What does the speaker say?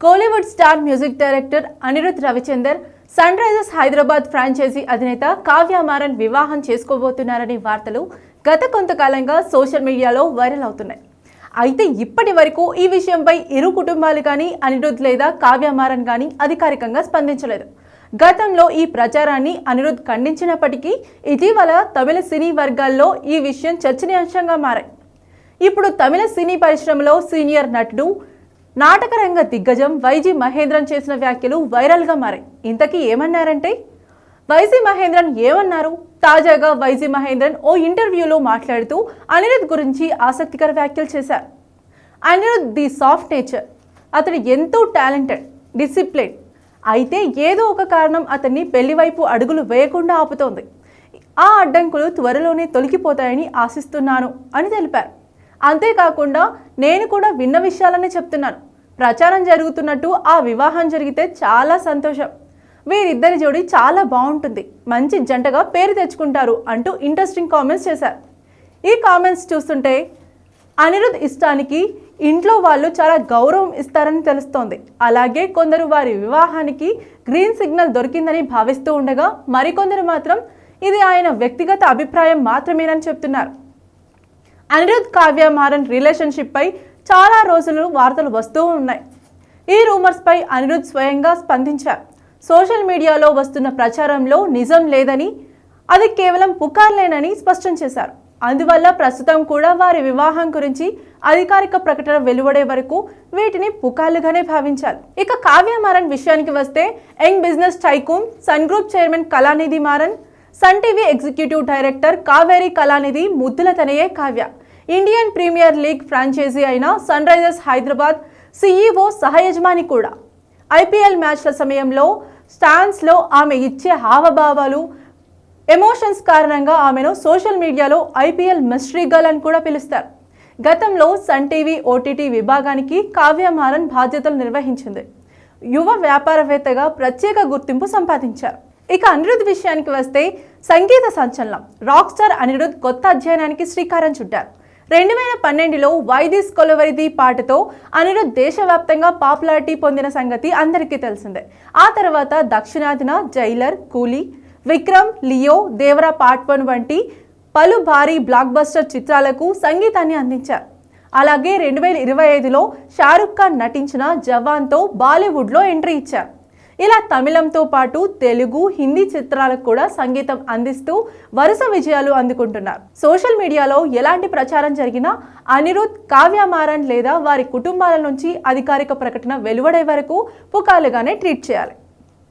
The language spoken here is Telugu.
Kollywood star music director Anirudh Ravichander Sun Risers Hyderabad franchise అధినేత కావ్య మారన్ వివాహం చేసుకోబోతున్నారనే వార్తలు గత కొంతకాలంగా సోషల్ మీడియాలో వైరల్ అవుతున్నాయి. అయితే ఇప్పటి వరకు ఈ విషయంపై ఇరు కుటుంబాలు కానీ అనిరుద్ లేదా కావ్య మారన్ కానీ అధికారికంగా స్పందించలేదు. గతంలో ఈ ప్రచారాన్ని అనిరుద్ ఖండించినప్పటికీ ఇటీవల తమిళ సినీ వర్గాల్లో ఈ విషయం చర్చనీయాంశంగా మారాయి. ఇప్పుడు తమిళ సినీ పరిశ్రమలో సీనియర్ నటుడు నాటకరంగ దిగ్గజం వైజీ మహేంద్రన్ చేసిన వ్యాఖ్యలు వైరల్గా మారాయి. ఇంతకీ ఏమన్నారంటే వైజీ మహేంద్రన్ ఏమన్నారు? తాజాగా వైజీ మహేంద్రన్ ఓ ఇంటర్వ్యూలో మాట్లాడుతూ అనిరుద్ గురించి ఆసక్తికర వ్యాఖ్యలు చేశారు. అనిరుద్ ది సాఫ్ట్ నేచర్, అతడు ఎంతో టాలెంటెడ్, డిసిప్లిన్, అయితే ఏదో ఒక కారణం అతన్ని పెళ్లి వైపు అడుగులు వేయకుండా ఆపుతోంది. ఆ అడ్డంకులు త్వరలోనే తొలగిపోతాయని ఆశిస్తున్నాను అని తెలిపారు. అంతేకాకుండా నేను కూడా విన్న విషయాలనే చెప్తున్నాను. ప్రచారం జరుగుతున్నట్టు ఆ వివాహం జరిగితే చాలా సంతోషం. వీరిద్దరి జోడి చాలా బాగుంటుంది, మంచి జంటగా పేరు తెచ్చుకుంటారు అంటూ ఇంట్రెస్టింగ్ కామెంట్స్ చేశారు. ఈ కామెంట్స్ చూస్తుంటే అనిరుద్ ఇష్టానికి ఇంట్లో వాళ్ళు చాలా గౌరవం ఇస్తారని తెలుస్తోంది. అలాగే కొందరు వారి వివాహానికి గ్రీన్ సిగ్నల్ దొరికిందని భావిస్తూ ఉండగా మరికొందరు మాత్రం ఇది ఆయన వ్యక్తిగత అభిప్రాయం మాత్రమేనని చెప్తున్నారు. అనిరుద్ కావ్య మారన్ రిలేషన్షిప్ పై చాలా రోజులు వార్తలు వస్తూ ఉన్నాయి. ఈ రూమర్స్ పై అనిరుద్ స్వయంగా స్పందించారు. సోషల్ మీడియాలో వస్తున్న ప్రచారంలో నిజం లేదని, అది కేవలం పుకార్లేనని స్పష్టం చేశారు. అందువల్ల ప్రస్తుతం కూడా వారి వివాహం గురించి అధికారిక ప్రకటన వెలువడే వరకు వీటిని పుకార్లుగానే భావించాలి. ఇక కావ్య మారన్ విషయానికి వస్తే young business tycoon, Sun Group chairman Kalanidhi Maran, Sun TV executive director Kaveri Kalanidhi ముద్దుల తనయే Kavya, Indian Premier League franchisee అయిన సన్ రైజర్స్ హైదరాబాద్ సీఈఓ సహయజమాని కూడా. ఐపీఎల్ మ్యాచ్ల సమయంలో స్టాండ్స్లో ఆమె ఇచ్చే హావభావాలు, ఎమోషన్స్ కారణంగా ఆమెను సోషల్ మీడియాలో ఐపీఎల్ మిస్టరీ గర్ల్ అని కూడా పిలుస్తారు. గతంలో సన్ టీవీ ఓటీటీ విభాగానికి కావ్య మారన్ బాధ్యతలు నిర్వహించింది. యువ వ్యాపారవేత్తగా ప్రత్యేక గుర్తింపు సంపాదించారు. ఇక అనిరుద్ విషయానికి వస్తే సంగీత సంచలనం రాక్ స్టార్ అనిరుద్ కొత్త అధ్యయనానికి శ్రీకారం చుట్టారు. 2012లో వై దిస్ కొలవరిది పాటతో అనిరుద్ దేశవ్యాప్తంగా పాపులారిటీ పొందిన సంగతి అందరికీ తెలిసిందే. ఆ తర్వాత దక్షిణాదిన జైలర్, కూలీ, విక్రమ్, లియో, దేవరా పార్ట్ 1 వంటి పలు భారీ బ్లాక్ బస్టర్ చిత్రాలకు సంగీతాన్ని అందించారు. అలాగే 2025లో షారుఖ్ ఖాన్ నటించిన జవాన్తో బాలీవుడ్లో ఎంట్రీ ఇచ్చారు. ఇలా తమిళంతో పాటు తెలుగు, హిందీ చిత్రాలకు కూడా సంగీతం అందిస్తూ వరుస విజయాలు అందుకుంటున్నారు. సోషల్ మీడియాలో ఎలాంటి ప్రచారం జరిగినా అనిరుద్, కావ్య మారన్ లేదా వారి కుటుంబాల నుంచి అధికారిక ప్రకటన వెలువడే వరకు పుకార్లుగానే ట్రీట్ చేయాలి.